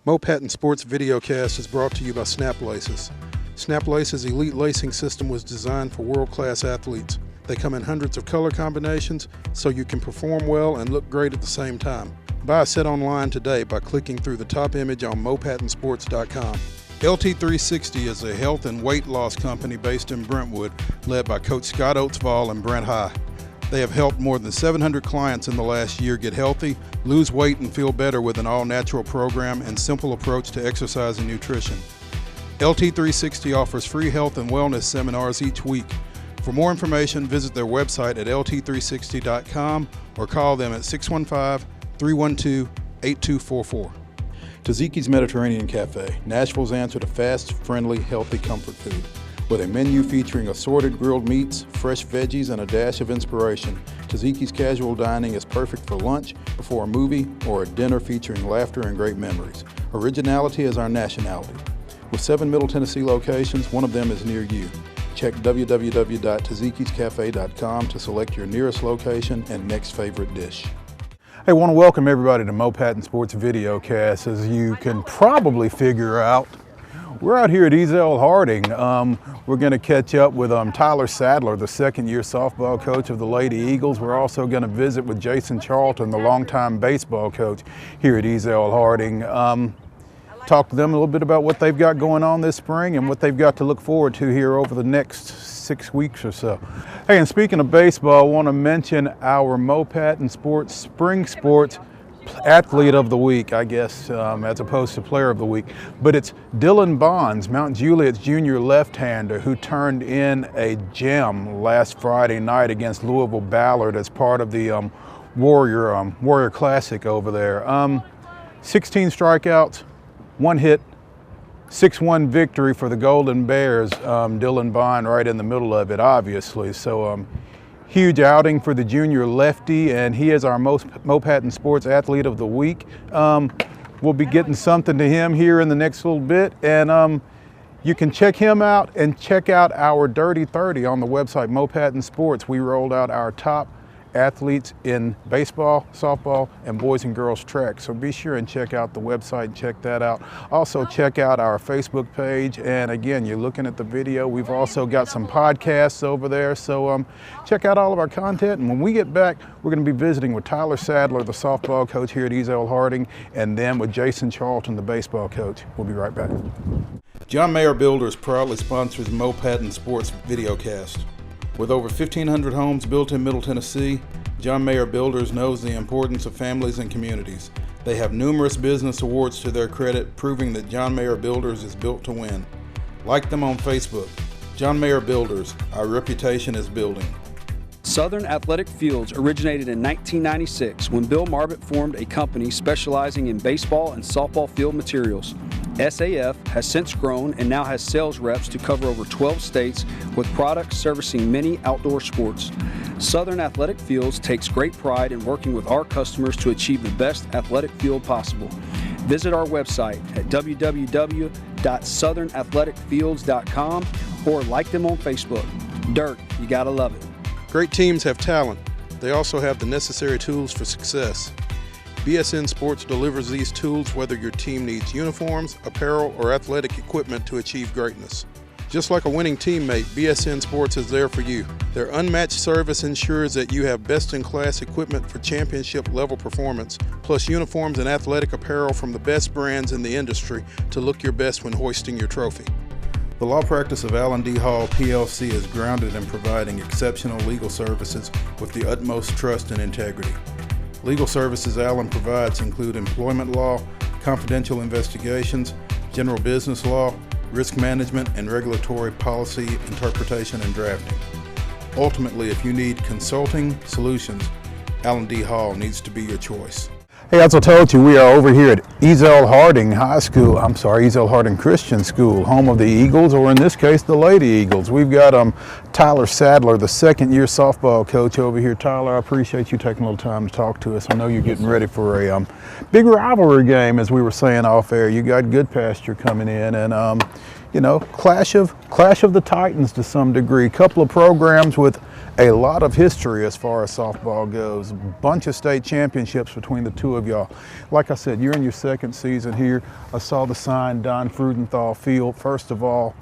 Patton Sports Videocast is brought to you by Snap Laces. Snap Laces' elite lacing system was designed for world-class athletes. They come in hundreds of color combinations so you can perform well and look great at the same time. Buy a set online today by clicking through the top image on mopattonsports.com. LT360 is a health and weight loss company based in Brentwood, led by Coach Scott Oatsvall and Brent High. They have helped more than 700 clients in the last year get healthy, lose weight, and feel better with an all-natural program and simple approach to exercise and nutrition. LT360 offers free health and wellness seminars each week. For more information, visit their website at lt360.com or call them at 615-312-8244. Tzatziki's Mediterranean Cafe, Nashville's answer to fast, friendly, healthy comfort food. With a menu featuring assorted grilled meats, fresh veggies, and a dash of inspiration, Tzatziki's casual dining is perfect for lunch, before a movie, or a dinner featuring laughter and great memories. Originality is our nationality. With 7 Middle Tennessee locations, one of them is near you. Check www.tzatzikiscafe.com to select your nearest location and next favorite dish. Hey, I want to welcome everybody to Patton Sports Videocast. As you can probably figure out, we're out here at Ezell-Harding. We're going to catch up with Tyler Sadler, the second-year softball coach of the Lady Eagles. We're also going to visit with Jason Charlton, the longtime baseball coach here at Ezell-Harding. Talk to them a little bit about what they've got going on this spring and what they've got to look forward to here over the next 6 weeks or so. Hey, and speaking of baseball, I want to mention our Patton Sports Spring Sports Athlete of the Week, I guess, as opposed to Player of the Week. But it's Dylan Bonds, Mount Juliet's junior left-hander, who turned in a gem last Friday night against Louisville Ballard as part of the Warrior Classic over there. 16 strikeouts, 1 hit, 6-1 victory for the Golden Bears. Dylan Bond right in the middle of it, obviously. So huge outing for the junior lefty, and he is our Patton Sports Athlete of the Week. We'll be getting something to him here in the next little bit, and you can check him out and check out our Dirty 30 on the website Patton Sports. We rolled out our top athletes in baseball, softball, and boys and girls track. So be sure and check out the website and check that out. Also check out our Facebook page. And again, you're looking at the video. We've also got some podcasts over there. So check out all of our content. And when we get back, we're going to be visiting with Tyler Sadler, the softball coach here at Ezell-Harding, and then with Jason Charlton, the baseball coach. We'll be right back. John Mayer Builders proudly sponsors Patton Sports Videocast. With over 1,500 homes built in Middle Tennessee, John Mayer Builders knows the importance of families and communities. They have numerous business awards to their credit, proving that John Mayer Builders is built to win. Like them on Facebook. John Mayer Builders, our reputation is building. Southern Athletic Fields originated in 1996 when Bill Marbett formed a company specializing in baseball and softball field materials. SAF has since grown and now has sales reps to cover over 12 states with products servicing many outdoor sports. Southern Athletic Fields takes great pride in working with our customers to achieve the best athletic field possible. Visit our website at www.southernathleticfields.com or like them on Facebook. Dirt, you gotta love it. Great teams have talent. They also have the necessary tools for success. BSN Sports delivers these tools whether your team needs uniforms, apparel, or athletic equipment to achieve greatness. Just like a winning teammate, BSN Sports is there for you. Their unmatched service ensures that you have best-in-class equipment for championship-level performance, plus uniforms and athletic apparel from the best brands in the industry to look your best when hoisting your trophy. The law practice of Allen D. Hall, PLC is grounded in providing exceptional legal services with the utmost trust and integrity. Legal services Allen provides include employment law, confidential investigations, general business law, risk management, and regulatory policy interpretation and drafting. Ultimately, if you need consulting solutions, Allen D. Hall needs to be your choice. Hey, as I told you, we are over here at Ezell-Harding Christian School, home of the Eagles, or in this case, the Lady Eagles. We've got Tyler Sadler, the second-year softball coach over here. Tyler, I appreciate you taking a little time to talk to us. I know you're getting ready for a big rivalry game, as we were saying off air. You got good pasture coming in, and you know, clash of the Titans to some degree. A couple of programs with a lot of history as far as softball goes. A bunch of state championships between the two of y'all. Like I said, you're in your second season here. I saw the sign, Don Frudenthal Field. First of all,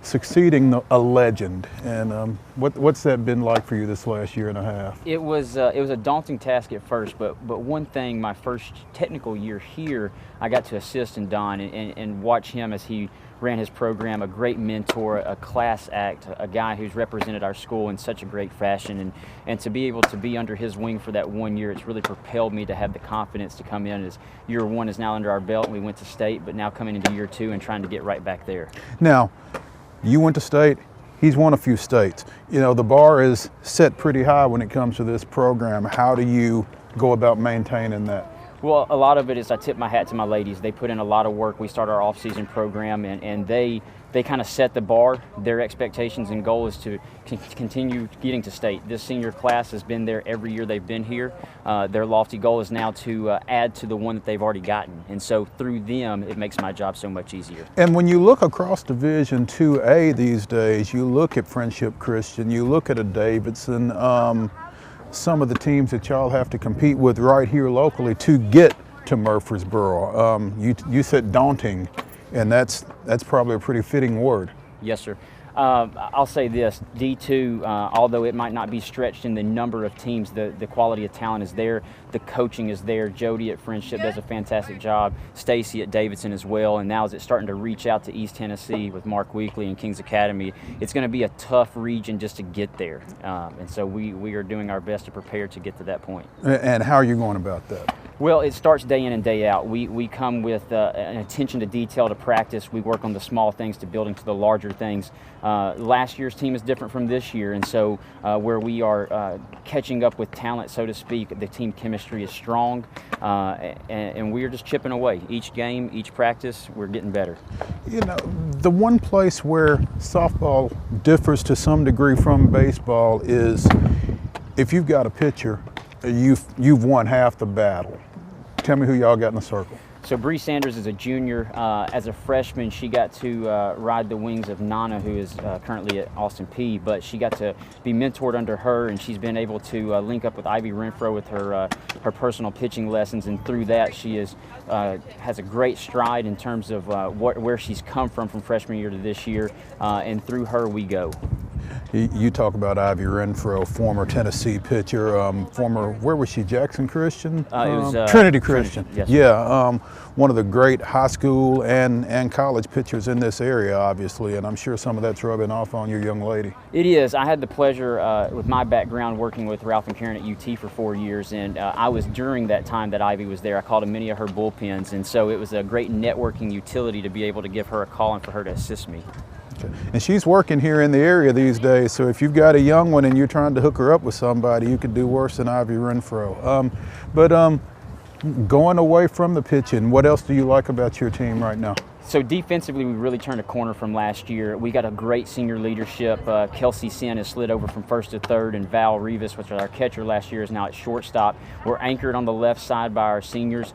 succeeding a legend, and what's that been like for you this last year and a half? It was a daunting task at first, but one thing, my first technical year here, I got to assist in Don and watch him as he ran his program, a great mentor, a class act, a guy who's represented our school in such a great fashion, and to be able to be under his wing for that 1 year, it's really propelled me to have the confidence to come in. As year one is now under our belt, and we went to state, but now coming into year two and trying to get right back there. Now, you went to state, he's won a few states. You know, the bar is set pretty high when it comes to this program. How do you go about maintaining that? Well, a lot of it is I tip my hat to my ladies. They put in a lot of work. We start our off-season program, and they kind of set the bar. Their expectations and goal is to continue getting to state. This senior class has been there every year they've been here. Their lofty goal is now to add to the one that they've already gotten. And so through them, it makes my job so much easier. And when you look across Division 2A these days, you look at Friendship Christian, you look at a Davidson, some of the teams that y'all have to compete with right here locally to get to Murfreesboro. You said daunting, and that's probably a pretty fitting word. Yes, sir. I'll say this, D2, although it might not be stretched in the number of teams, the quality of talent is there, the coaching is there. Jody at Friendship does a fantastic job, Stacy at Davidson as well, and now as it's starting to reach out to East Tennessee with Mark Weekly and Kings Academy, it's going to be a tough region just to get there. And so we are doing our best to prepare to get to that point. And how are you going about that? Well, it starts day in and day out. We come with an attention to detail to practice. We work on the small things to building to the larger things. Last year's team is different from this year, and so where we are catching up with talent, so to speak, the team chemistry is strong, and we are just chipping away. Each game, each practice, we're getting better. You know, the one place where softball differs to some degree from baseball is if you've got a pitcher, you've won half the battle. Tell me who y'all got in the circle. So Bree Sanders is a junior. As a freshman, she got to ride the wings of Nana, who is currently at Austin P, but she got to be mentored under her, and she's been able to link up with Ivy Renfro with her personal pitching lessons, and through that she has a great stride in terms of where she's come from freshman year to this year, and through her we go. You talk about Ivy Renfro, former Tennessee pitcher, where was she, Jackson Christian? It was Trinity Christian. Yes. Yeah, one of the great high school and college pitchers in this area, obviously, and I'm sure some of that's rubbing off on your young lady. It is. I had the pleasure, with my background, working with Ralph and Karen at UT for 4 years, and I was during that time that Ivy was there. I called in many of her bullpens, and so it was a great networking utility to be able to give her a call and for her to assist me. Okay. And she's working here in the area these days, so if you've got a young one and you're trying to hook her up with somebody, you could do worse than Ivy Renfro. But going away from the pitching, what else do you like about your team right now? So defensively, we really turned a corner from last year. We got a great senior leadership. Kelsey Sin has slid over from first to third, and Val Rivas, which was our catcher last year, is now at shortstop. We're anchored on the left side by our seniors,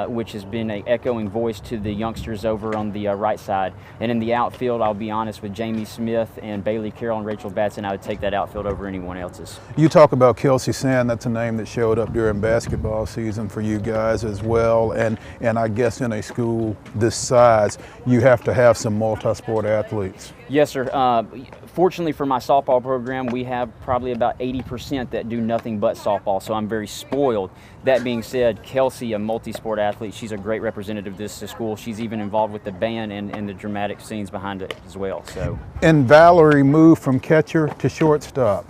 which has been an echoing voice to the youngsters over on the right side. And in the outfield, I'll be honest, with Jamie Smith and Bailey Carroll and Rachel Batson, I would take that outfield over anyone else's. You talk about Kelsey Sin, that's a name that showed up during basketball season for you guys as well, and I guess in a school this size, you have to have some multi-sport athletes. Yes, sir. Fortunately for my softball program, we have probably about 80% that do nothing but softball, so I'm very spoiled. That being said, Kelsey, a multi-sport athlete, she's a great representative of this school. She's even involved with the band and the dramatic scenes behind it as well. So. And Valerie moved from catcher to shortstop.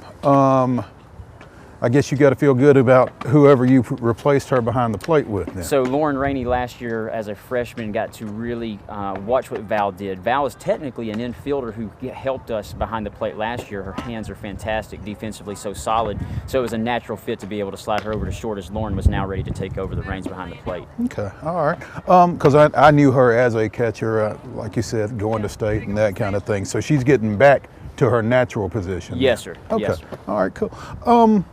I guess you got to feel good about whoever you replaced her behind the plate with then. So Lauren Rainey last year as a freshman got to really watch what Val did. Val is technically an infielder who helped us behind the plate last year. Her hands are fantastic, defensively so solid. So it was a natural fit to be able to slide her over to short as Lauren was now ready to take over the reins behind the plate. Okay, all right. Because I knew her as a catcher, like you said, going to state and that kind of thing. So she's getting back to her natural position. Yes, sir. Okay. Yes, sir. All right, cool.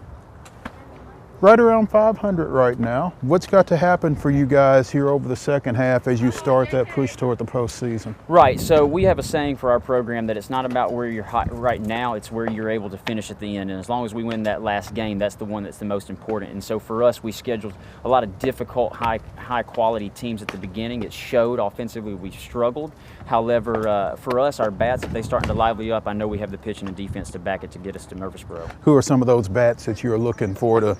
right around 500 right now. What's got to happen for you guys here over the second half as you start that push toward the postseason? Right, so we have a saying for our program that it's not about where you're right now, it's where you're able to finish at the end. And as long as we win that last game, that's the one that's the most important. And so for us, we scheduled a lot of difficult, high quality teams at the beginning. It showed offensively we struggled. However, for us, our bats, if they starting to lively up, I know we have the pitching and defense to back it to get us to Murfreesboro. Who are some of those bats that you're looking for to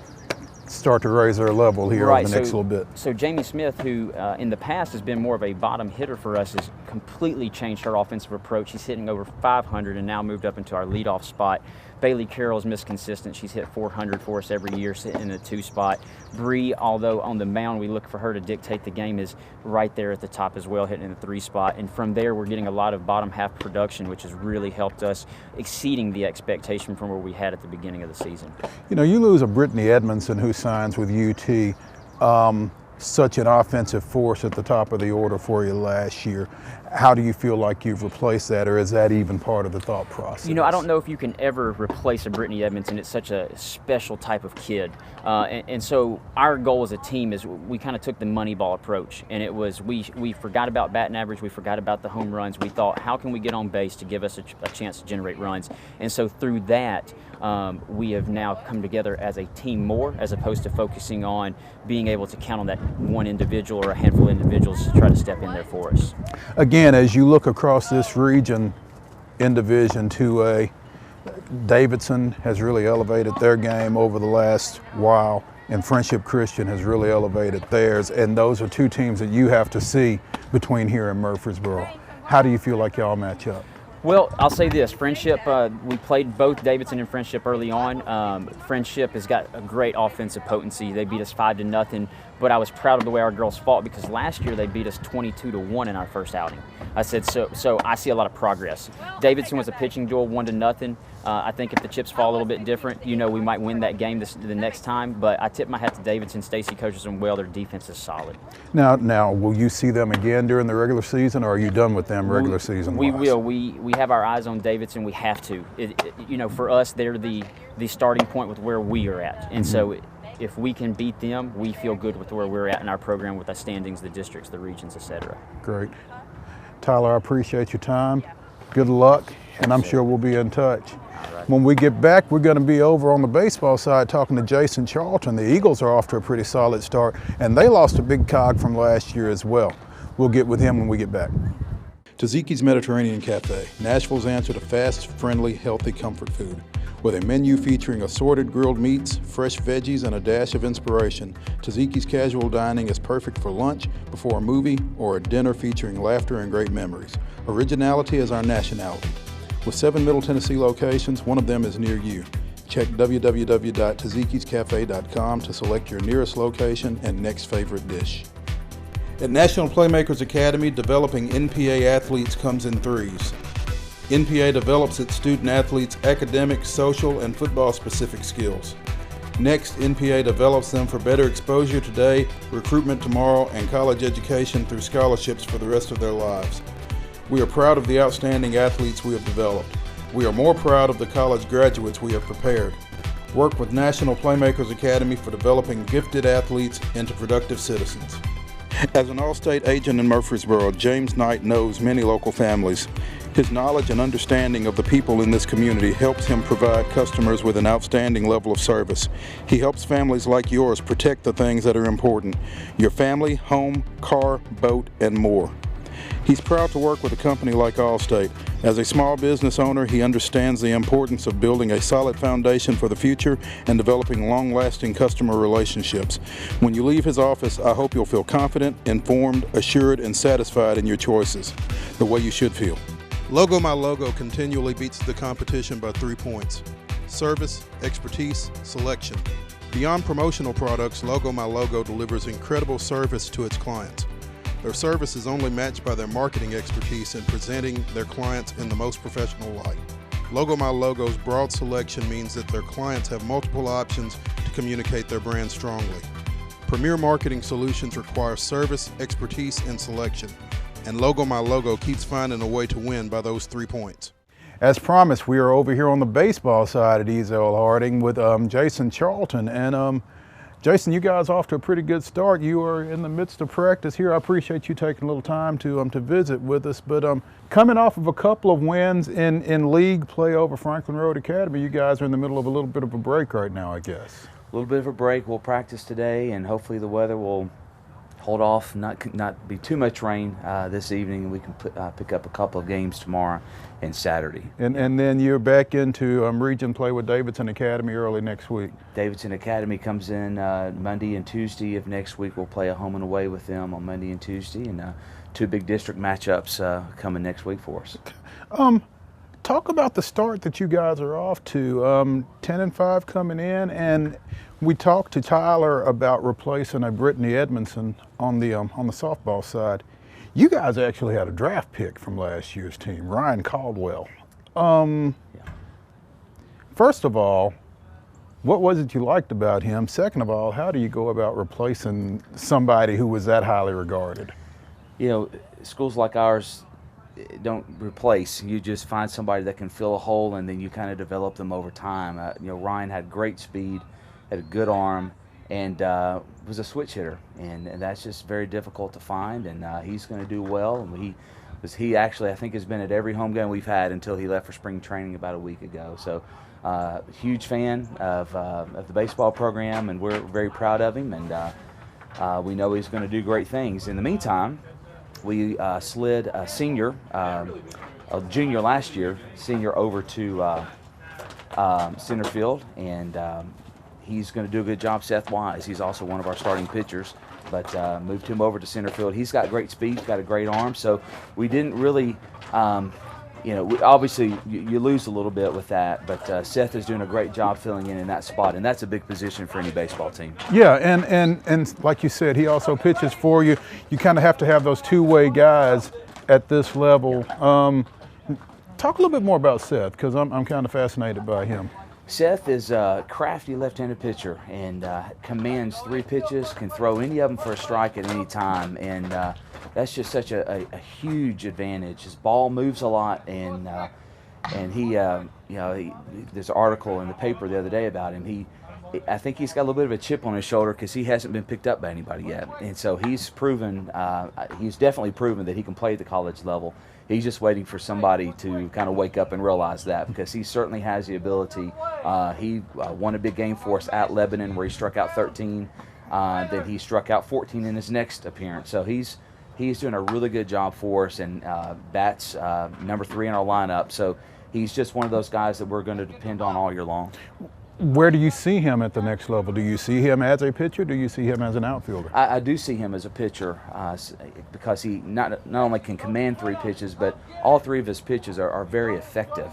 start to raise their level here over the next little bit? So Jamie Smith, who in the past has been more of a bottom hitter for us, has completely changed our offensive approach. He's hitting over 500 and now moved up into our leadoff spot. Bailey Carroll's missed consistent. She's hit 400 for us every year, sitting in the 2 spot. Bree, although on the mound we look for her to dictate the game, is right there at the top as well, hitting in the 3 spot. And from there, we're getting a lot of bottom half production, which has really helped us, exceeding the expectation from where we had at the beginning of the season. You know, you lose a Brittany Edmondson who signs with UT. Such an offensive force at the top of the order for you last year. How do you feel like you've replaced that, or is that even part of the thought process? You know, I don't know if you can ever replace a Brittany Edmondson. It's such a special type of kid. And so our goal as a team is we kind of took the money ball approach, and it was we forgot about batting average, we forgot about the home runs. We thought, how can we get on base to give us a chance to generate runs? And so through that, we have now come together as a team more, as opposed to focusing on being able to count on that one individual or a handful of individuals to try to step in there for us. Again, as you look across this region in Division 2A, Davidson has really elevated their game over the last while, and Friendship Christian has really elevated theirs, and those are 2 teams that you have to see between here and Murfreesboro. How do you feel like y'all match up? Well, I'll say this, Friendship, we played both Davidson and Friendship early on. Friendship has got a great offensive potency. They beat us 5-0, but I was proud of the way our girls fought because last year they beat us 22-1 in our first outing. I said, so I see a lot of progress. Davidson was a pitching duel, 1-0. I think if the chips fall a little bit different, you know, we might win that game the next time, but I tip my hat to Davidson. Stacy coaches them well. Their defense is solid. Now, will you see them again during the regular season, or are you done with them regular season-wise? We will. We have our eyes on Davidson. We have to. You know, for us, they're the starting point with where we are at. And so if we can beat them, we feel good with where we're at in our program with the standings, the districts, the regions, etc. Great. Tyler, I appreciate your time. Good luck, and I'm sure we'll be in touch. Right. When we get back, we're going to be over on the baseball side talking to Jason Charlton. The Eagles are off to a pretty solid start, and they lost a big cog from last year as well. We'll get with him when we get back. Taziki's Mediterranean Cafe, Nashville's answer to fast, friendly, healthy comfort food. With a menu featuring assorted grilled meats, fresh veggies, and a dash of inspiration, Taziki's casual dining is perfect for lunch, before a movie, or a dinner featuring laughter and great memories. Originality is our nationality. With 7 Middle Tennessee locations, one of them is near you. Check www.tazikiscafe.com to select your nearest location and next favorite dish. At National Playmakers Academy, developing NPA athletes comes in threes. NPA develops its student athletes' academic, social, and football-specific skills. Next, NPA develops them for better exposure today, recruitment tomorrow, and college education through scholarships for the rest of their lives. We are proud of the outstanding athletes we have developed. We are more proud of the college graduates we have prepared. Work with National Playmakers Academy for developing gifted athletes into productive citizens. As an All-State agent in Murfreesboro, James Knight knows many local families. His knowledge and understanding of the people in this community helps him provide customers with an outstanding level of service. He helps families like yours protect the things that are important: your family, home, car, boat, and more. He's proud to work with a company like Allstate. As a small business owner, he understands the importance of building a solid foundation for the future and developing long-lasting customer relationships. When you leave his office, I hope you'll feel confident, informed, assured, and satisfied in your choices, the way you should feel. Logo My Logo continually beats the competition by 3 points: service, expertise, selection. Beyond promotional products, Logo My Logo delivers incredible service to its clients. Their service is only matched by their marketing expertise in presenting their clients in the most professional light. Logo My Logo's broad selection means that their clients have multiple options to communicate their brand strongly. Premier marketing solutions require service, expertise, and selection. And Logo My Logo keeps finding a way to win by those 3 points. As promised, we are over here on the baseball side at Ezell-Harding with Jason Charlton. And Jason, you guys off to a pretty good start. You are in the midst of practice here. I appreciate you taking a little time to visit with us. But coming off of a couple of wins in league play over Franklin Road Academy, you guys are in the middle of a little bit of a break right now, I guess. A little bit of a break. We'll practice today, and hopefully the weather will hold off, not be too much rain this evening, and we can pick up a couple of games tomorrow and Saturday. And then you're back into region play with Davidson Academy early next week. Davidson Academy comes in Monday and Tuesday of next week. We'll play a home and away with them on Monday and Tuesday, and two big district matchups coming next week for us. Talk about the start that you guys are off to. 10-5 coming in, and we talked to Tyler about replacing a Brittany Edmondson on the softball side. You guys actually had a draft pick from last year's team, Ryan Caldwell. First of all, what was it you liked about him? Second of all, how do you go about replacing somebody who was that highly regarded? You know, schools like ours don't replace. You just find somebody that can fill a hole, and then you kind of develop them over time. You know, Ryan had great speed, had a good arm, and was a switch hitter, and that's just very difficult to find, and he's going to do well. And he actually, I think, has been at every home game we've had until he left for spring training about a week ago. So huge fan of the baseball program, and we're very proud of him, and we know he's going to do great things. In the meantime, we slid a senior, a junior last year, senior over to center field, and he's going to do a good job. Seth Wise, he's also one of our starting pitchers, but moved him over to center field. He's got great speed, he's got a great arm, so we didn't really, obviously you lose a little bit with that, but Seth is doing a great job filling in that spot, and that's a big position for any baseball team. Yeah, and like you said, he also pitches for you. You kind of have to have those two-way guys at this level. Talk a little bit more about Seth, because I'm kind of fascinated by him. Seth is a crafty left-handed pitcher, and commands 3 pitches, can throw any of them for a strike at any time, and that's just such a huge advantage. His ball moves a lot, and he, there's an article in the paper the other day about him. I think he's got a little bit of a chip on his shoulder because he hasn't been picked up by anybody yet, and so he's definitely proven that he can play at the college level. He's just waiting for somebody to kind of wake up and realize that, because he certainly has the ability. He won a big game for us at Lebanon where he struck out 13. Then he struck out 14 in his next appearance. So he's doing a really good job for us, and bats number 3 in our lineup. So he's just one of those guys that we're going to depend on all year long. Where do you see him at the next level? Do you see him as a pitcher? Do you see him as an outfielder? I do see him as a pitcher because he not only can command 3 pitches, but all 3 of his pitches are very effective.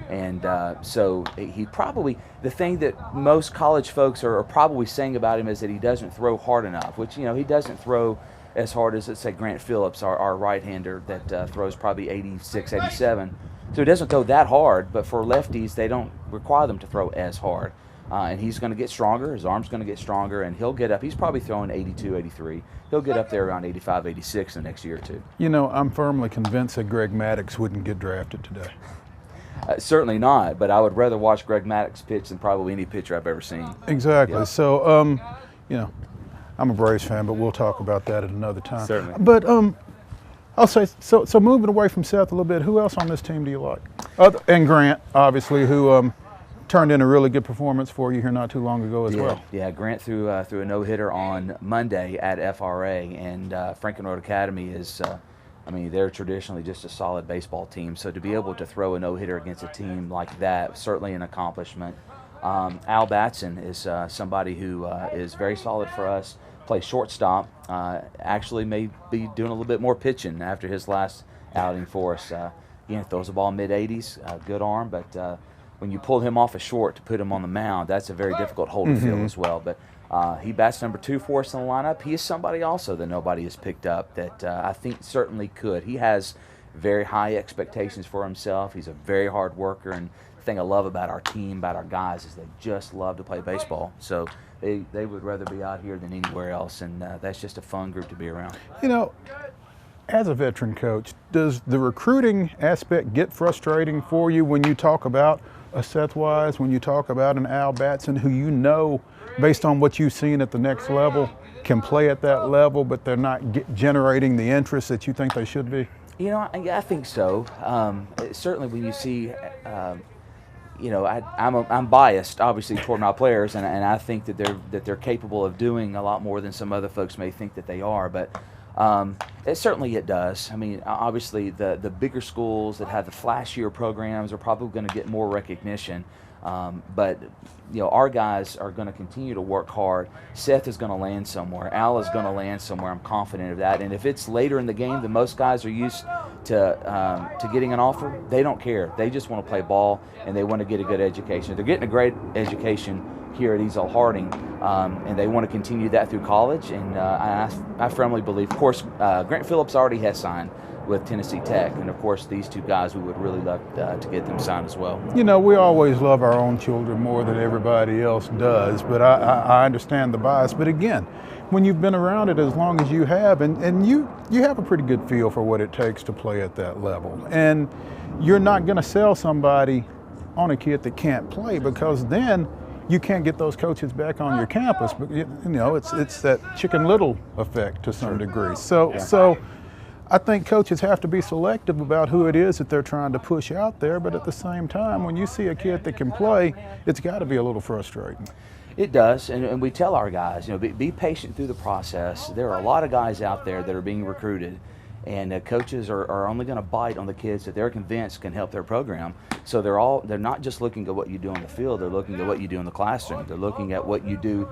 And so he probably, the thing that most college folks are probably saying about him is that he doesn't throw hard enough, which, he doesn't throw as hard as, let's say, Grant Phillips, our right-hander that throws probably 86, 87. So he doesn't throw that hard, but for lefties, they don't require them to throw as hard. And he's going to get stronger. His arm's going to get stronger, and he'll get up. He's probably throwing 82, 83. He'll get up there around 85, 86 in the next year or two. I'm firmly convinced that Greg Maddox wouldn't get drafted today. Certainly not, but I would rather watch Greg Maddox pitch than probably any pitcher I've ever seen. Exactly. Yeah. So, I'm a Braves fan, but we'll talk about that at another time. Certainly. But I'll say, so moving away from Seth a little bit, who else on this team do you like? And Grant, obviously, who turned in a really good performance for you here not too long ago as well. Yeah, Grant threw a no-hitter on Monday at FRA, and Franklin Road Academy is, they're traditionally just a solid baseball team. So to be able to throw a no-hitter against a team like that, certainly an accomplishment. Al Batson is somebody who is very solid for us. Plays shortstop. Actually may be doing a little bit more pitching after his last outing for us. Throws the ball mid-80s, good arm, but when you pull him off a short to put him on the mound, that's a very difficult hole to fill as well. But he bats number 2 for us in the lineup. He is somebody also that nobody has picked up that I think certainly could. He has very high expectations for himself. He's a very hard worker, and the thing I love about our team, about our guys, is they just love to play baseball. So they would rather be out here than anywhere else, and that's just a fun group to be around. As a veteran coach, does the recruiting aspect get frustrating for you when you talk about Seth-wise, when you talk about an Al Batson who you know, based on what you've seen at the next level, can play at that level, but they're not generating the interest that you think they should be? You know, I think so. Certainly when you see, you know, I'm biased, obviously, toward my players, and I think that they're capable of doing a lot more than some other folks may think that they are. But it does. I mean, obviously, the bigger schools that have the flashier programs are probably going to get more recognition. But you know, our guys are going to continue to work hard. Seth is going to land somewhere. Al is going to land somewhere. I'm confident of that. And if it's later in the game, then most guys are used to getting an offer. They don't care. They just want to play ball and they want to get a good education. They're getting a great education here at Ezell-Harding, and they want to continue that through college. And I firmly believe, of course, Grant Phillips already has signed with Tennessee Tech, and of course these two guys, we would really love to get them signed as well. You know, we always love our own children more than everybody else does, but I understand the bias. But again, when you've been around it as long as you have, and you have a pretty good feel for what it takes to play at that level, and you're not going to sell somebody on a kid that can't play, because then you can't get those coaches back on your campus. But you know, it's that Chicken Little effect to some degree. So I think coaches have to be selective about who it is that they're trying to push out there, but at the same time, when you see a kid that can play, it's got to be a little frustrating. It does, and we tell our guys, you know, be patient through the process. There are a lot of guys out there that are being recruited, and coaches are only going to bite on the kids that they're convinced can help their program. So they're not just looking at what you do on the field, they're looking at what you do in the classroom. They're looking at what you do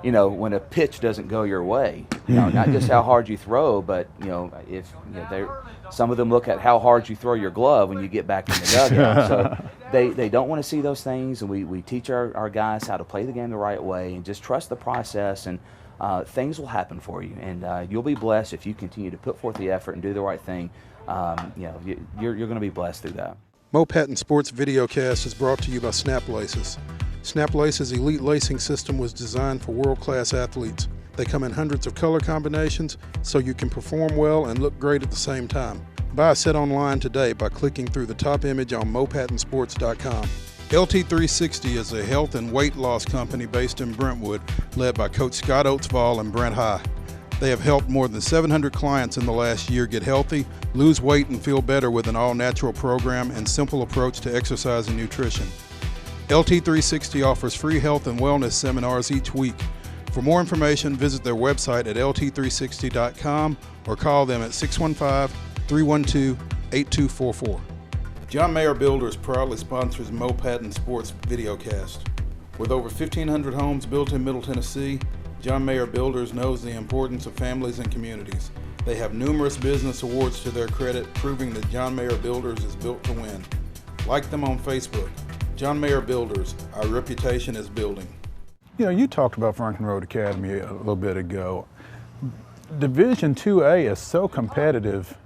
you know, when a pitch doesn't go your way, you know, not just how hard you throw, but you know, if you know, some of them look at how hard you throw your glove when you get back in the dugout. So they don't want to see those things, and we teach our guys how to play the game the right way and just trust the process, and things will happen for you, and you'll be blessed if you continue to put forth the effort and do the right thing. You know, you're going to be blessed through that. Mo Patton Sports Videocast is brought to you by Snap Laces. Snap Laces' elite lacing system was designed for world-class athletes. They come in hundreds of color combinations so you can perform well and look great at the same time. Buy a set online today by clicking through the top image on mopattonsports.com. LT360 is a health and weight loss company based in Brentwood, led by Coach Scott Oatsvall and Brent High. They have helped more than 700 clients in the last year get healthy, lose weight, and feel better with an all-natural program and simple approach to exercise and nutrition. LT360 offers free health and wellness seminars each week. For more information, visit their website at lt360.com or call them at 615-312-8244. John Mayer Builders proudly sponsors Mo Patton Sports Videocast. With over 1,500 homes built in Middle Tennessee, John Mayer Builders knows the importance of families and communities. They have numerous business awards to their credit, proving that John Mayer Builders is built to win. Like them on Facebook. John Mayer Builders, our reputation is building. You know, you talked about Franklin Road Academy a little bit ago. Division 2A is so competitive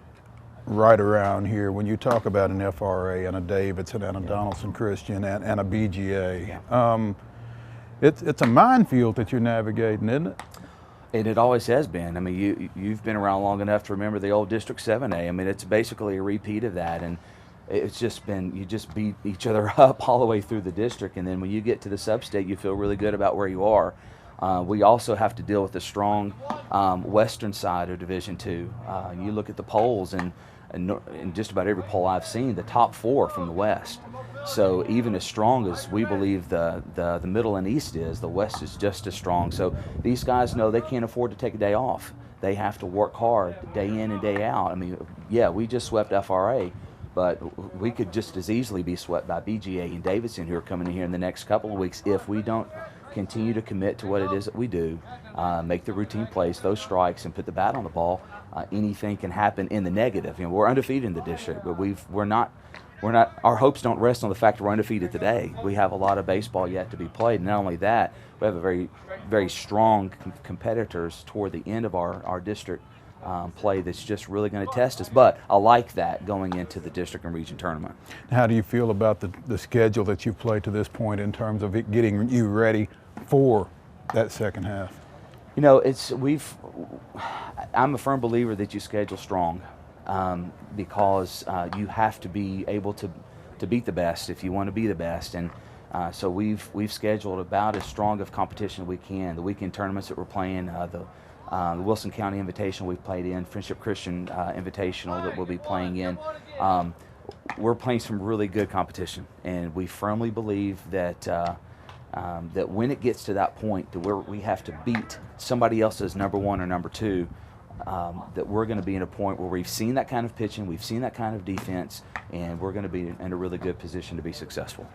right around here when you talk about an FRA and a Davidson and a Donaldson Christian and a BGA. It's a minefield that you're navigating, isn't it? And it always has been. I mean, you've been around long enough to remember the old District 7A. I mean, it's basically a repeat of that, and it's just been, you just beat each other up all the way through the district, and then when you get to the sub-state, you feel really good about where you are. We also have to deal with the strong western side of Division II. You look at the polls, and just about every poll I've seen, the top four from the west. So even as strong as we believe the middle and east is, the west is just as strong. So these guys know they can't afford to take a day off. They have to work hard day in and day out. I mean, yeah, we just swept FRA, but we could just as easily be swept by BGA and Davidson, who are coming in here in the next couple of weeks, if we don't continue to commit to what it is that we do, make the routine plays, those strikes, and put the bat on the ball. Anything can happen in the negative. You know, we're undefeated in the district, but we're not. Our hopes don't rest on the fact that we're undefeated today. We have a lot of baseball yet to be played. And not only that, we have a very, very strong competitors toward the end of our district play that's just really going to test us. But I like that going into the district and region tournament. How do you feel about the schedule that you've played to this point in terms of it getting you ready for that second half? You know, I'm a firm believer that you schedule strong because you have to be able to beat the best if you want to be the best. And so we've scheduled about as strong of competition as we can. The weekend tournaments that we're playing, the Wilson County Invitational we've played in, Friendship Christian Invitational that we'll be playing in. We're playing some really good competition, and we firmly believe that that when it gets to that point to where we have to beat somebody else's number 1 or number 2, that we're going to be in a point where we've seen that kind of pitching, we've seen that kind of defense, and we're going to be in a really good position to be successful.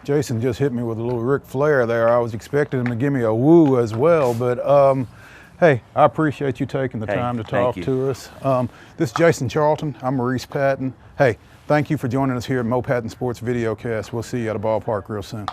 Jason just hit me with a little Ric Flair there. I was expecting him to give me a woo as well, but hey, I appreciate you taking the time to talk to us. This is Jason Charlton. I'm Maurice Patton. Hey, thank you for joining us here at Mo Patton Sports Videocast. We'll see you at a ballpark real soon.